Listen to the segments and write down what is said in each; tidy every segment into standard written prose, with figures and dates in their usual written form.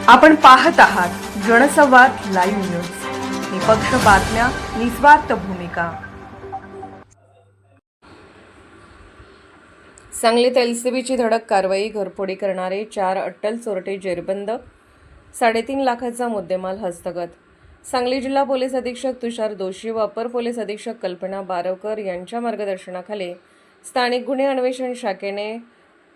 आपण पाहत आहात जनसंवाद लाईव्ह न्यूज, निपक्ष बातम्या, निस्वार्थ भूमिका. सांगलीत एलसीबीची धडक कारवाई. घरफोडी करणारे 4 अट्टल चोरटे जेरबंद. 3.5 लाखाचा मुद्देमाल हस्तगत. सांगली जिल्हा पोलीस अधीक्षक तुषार दोशी व अपर पोलीस अधीक्षक कल्पना बारवकर यांच्या मार्गदर्शनाखाली स्थानिक गुन्हे अन्वेषण शाखेने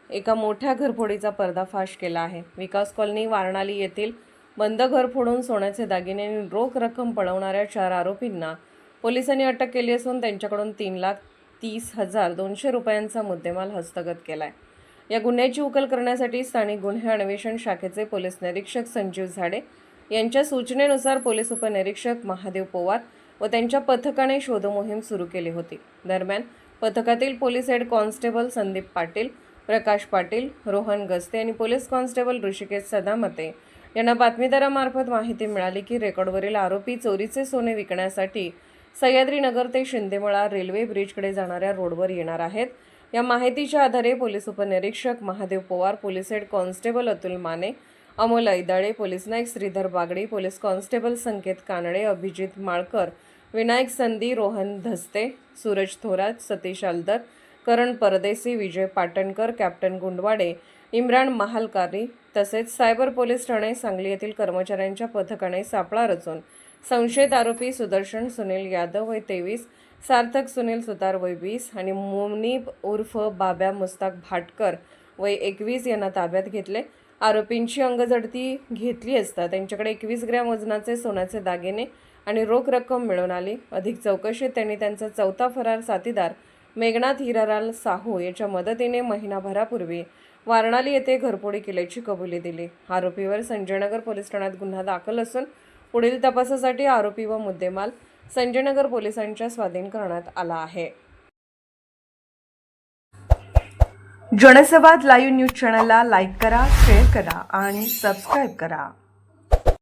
एका मोठ्या घरफोडीचा पर्दाफाश केला आहे. विकास कॉलनी वारणाली येथील बंद घर फोडून सोन्याचे दागिने आणि रोख रक्कम पळवणाऱ्या 4 आरोपींना पोलिसांनी अटक केली असून त्यांच्याकडून 3,30,200 रुपयांचा मुद्देमाल हस्तगत केलाय. या गुन्ह्याची उकल करण्यासाठी स्थानिक गुन्हे अन्वेषण शाखेचे पोलीस निरीक्षक संजीव झाडे यांच्या सूचनेनुसार पोलीस उपनिरीक्षक महादेव पवार व त्यांच्या पथकाने शोधमोहीम सुरू केली होती. दरम्यान पथकातील police head constable Sandeep Patil, Prakash Patil, Rohan Gaste आणि पोलीस कॉन्स्टेबल ऋषिकेश सदामते यांना बातमीदारामार्फत माहिती मिळाली की रेकॉर्डवरील आरोपी चोरीचे सोने विकण्यासाठी सह्याद्रीनगर ते शिंदेमळा रेल्वे ब्रिजकडे जाणाऱ्या रोडवर येणार आहेत. या माहितीच्या आधारे पोलीस उपनिरीक्षक Mahadev Pawar, police head constable Atul Mane, Amol Aidale, police Naik Shridhar Bagdi, police constable Sanket Kanade, Abhijit Malkar, Vinayak Sandhi, Rohan Dhaste, Suraj Thorat, Satish Aldar, Karan Pardesi, Vijay Patankar, captain Gundwade, Imran Mahalkari तसेच सायबर पोलीस ठाणे सांगली येथील कर्मचाऱ्यांच्या पथकाने सापळा रचून संशयित आरोपी सुदर्शन सुनील यादव वय 23, सार्थक सुनील सुतार वय 20 आणि मुनीब उर्फ बाब्या मुस्ताक भाटकर वय 21 यांना ताब्यात घेतले. आरोपींची अंगझडती घेतली असता त्यांच्याकडे 21 ग्रॅम वजनाचे सोन्याचे दागिने आणि रोख रक्कम मिळून आली. अधिक चौकशीत त्यांनी त्यांचा चौथा फरार साथीदार मेघनाथ हिरालाल साहू याच्या मदतीने महिनाभरापूर्वी वारणाली येथे घरफोडी केल्याची कबुली दिली. आरोपीवर संजयनगर पोलीस ठाण्यात गुन्हा दाखल असून पुढील तपासासाठी आरोपी व मुद्देमाल संजयनगर पोलिसांच्या स्वाधीन करण्यात आला आहे. जनसंवाद लाईव्ह न्यूज चॅनलला लाईक करा, शेअर करा आणि सबस्क्राईब करा.